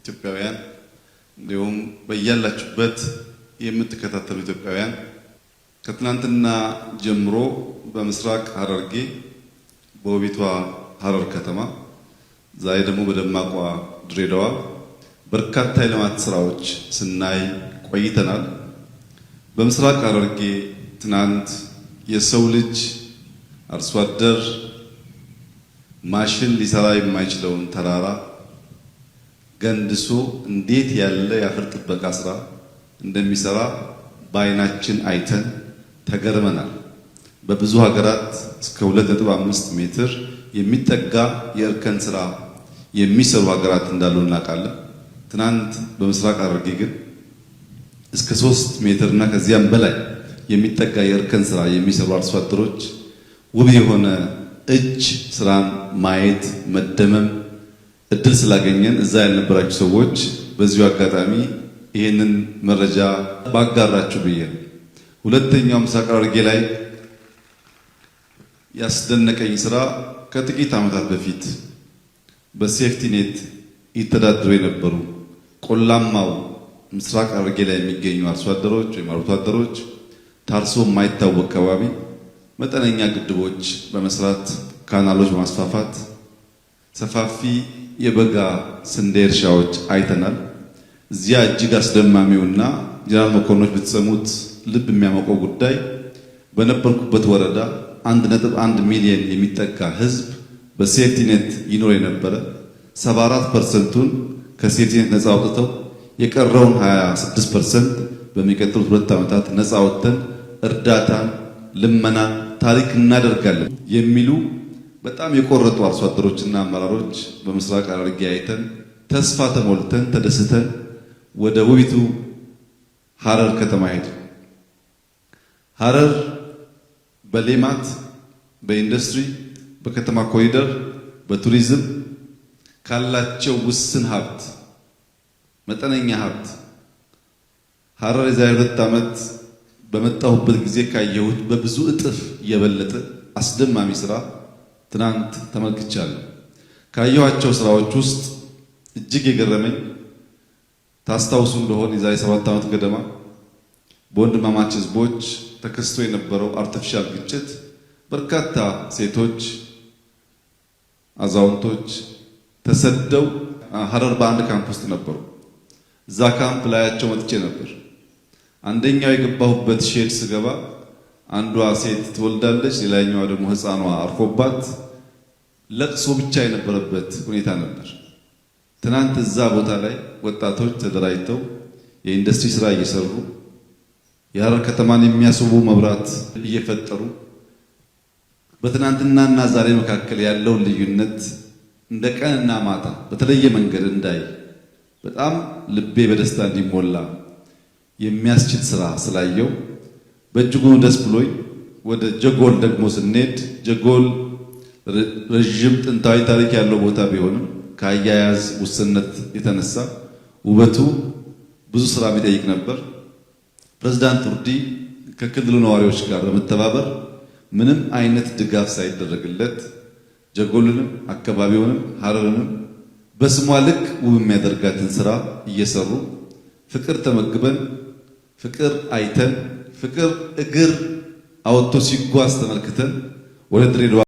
ኢትዮጵያውያን እንዲሁም በያላችሁበት የምትከታተሉ ኢትዮጵያውያን ከትናንትና ጀምሮ በምስራቅ ሐረርጌ በውቢቷ ሐረር ከተማ ዛሬ ደግሞ በደማቋ ድሬዳዋ በርካታ የልማት ስራዎች ስናይ ቆይተናል። በምስራቅ ሐረርጌ ትናንት የሰው ልጅ አርሶ አደር ማሽን ሊሰራ የማይችለውን ተራራ ገንድሶ እንዴት ያለ የአፈር ጥበቃ ስራ እንደሚሰራ በአይናችን አይተን ተገርመናል። በብዙ ሀገራት እስከ 2.5 ሜትር የሚጠጋ የእርከን ስራ የሚሰሩ ሀገራት እንዳሉ እናውቃለን። ትናንት በምስራቅ ሐረርጌ ግን እስከ 3 ሜትር እና ከዚያም በላይ የሚጠጋ የእርከን ስራ የሚሰሩ አርሶ አደሮች ውብ የሆነ እጅ ስራን ማየት መደመም እድል ስላገኘን እዛ ያልነበራችሁ ሰዎች በዚሁ አጋጣሚ ይሄንን መረጃ ባጋራችሁ ብዬ ነው። ሁለተኛው ምስራቅ ሐረርጌ ላይ ያስደነቀኝ ስራ ከጥቂት ዓመታት በፊት በሴፍቲ ኔት ይተዳደሩ የነበሩ ቆላማው ምስራቅ ሐረርጌ ላይ የሚገኙ አርሶ አደሮች ወይም አርብቶ አደሮች ታርሶ የማይታወቅ አካባቢ መጠነኛ ግድቦች በመስራት ካናሎች በማስፋፋት ሰፋፊ የበጋ ስንዴ እርሻዎች አይተናል። እዚያ እጅግ አስደማሚውና ጀነራል መኮንኖች ብትሰሙት ልብ የሚያሞቀው ጉዳይ በነበርኩበት ወረዳ 1.1 ሚሊዮን የሚጠጋ ህዝብ በሴፍቲ ኔት ይኖር የነበረ 74%ን ከሴፍቲ ኔት ነፃ አውጥተው የቀረውን 26% በሚቀጥሉት 2 ዓመታት ነፃ አውጥተን እርዳታን ልመናን ታሪክ እናደርጋለን የሚሉ በጣም የቆረጡ አርሶ አደሮችና አመራሮች በምስራቅ ሐረርጌ አይተን ተስፋ ተሞልተን ተደስተን ወደ ውቢቱ ሐረር ከተማ ሄድ። ሐረር በሌማት በኢንዱስትሪ በከተማ ኮሪደር በቱሪዝም ካላቸው ውስን ሀብት መጠነኛ ሀብት ሐረር የዛሬ 2 ዓመት በመጣሁበት ጊዜ ካየሁት በብዙ እጥፍ የበለጠ አስደማሚ ስራ ትናንት ተመልክቻለሁ። ካየኋቸው ስራዎች ውስጥ እጅግ የገረመኝ ታስታውሱ እንደሆነ የዛሬ 7 ዓመት ገደማ በወንድማማች ህዝቦች ተከስቶ የነበረው አርቲፊሻል ግጭት በርካታ ሴቶች፣ አዛውንቶች ተሰደው ሐረር በአንድ ካምፕ ውስጥ ነበሩ። እዛ ካምፕ ላያቸው መጥቼ ነበር። አንደኛው የገባሁበት ሼድ ስገባ አንዷ ሴት ትወልዳለች፣ ሌላኛዋ ደግሞ ህፃኗ አርፎባት ለቅሶ ብቻ የነበረበት ሁኔታ ነበር። ትናንት እዛ ቦታ ላይ ወጣቶች ተደራጅተው የኢንዱስትሪ ስራ እየሰሩ የሐረር ከተማን የሚያስቡ መብራት እየፈጠሩ በትናንትናና ዛሬ መካከል ያለውን ልዩነት እንደ ቀንና ማታ በተለየ መንገድ እንዳይ በጣም ልቤ በደስታ እንዲሞላ የሚያስችል ስራ ስላየው በእጅጉ ደስ ብሎኝ ወደ ጀጎል ደግሞ ስንሄድ ጀጎል ረጅም ጥንታዊ ታሪክ ያለው ቦታ ቢሆንም ከአያያዝ ውስንነት የተነሳ ውበቱ ብዙ ስራ የሚጠይቅ ነበር። ፕሬዝዳንት ውርዲ ከክልሉ ነዋሪዎች ጋር በመተባበር ምንም አይነት ድጋፍ ሳይደረግለት ጀጎልንም አካባቢውንም ሐረርንም በስሟ ልክ ውብ የሚያደርጋትን ስራ እየሰሩ ፍቅር ተመግበን ፍቅር አይተን ፍቅር እግር አወጥቶ ሲጓዝ ተመልክተን ወደ ድሬዳዋ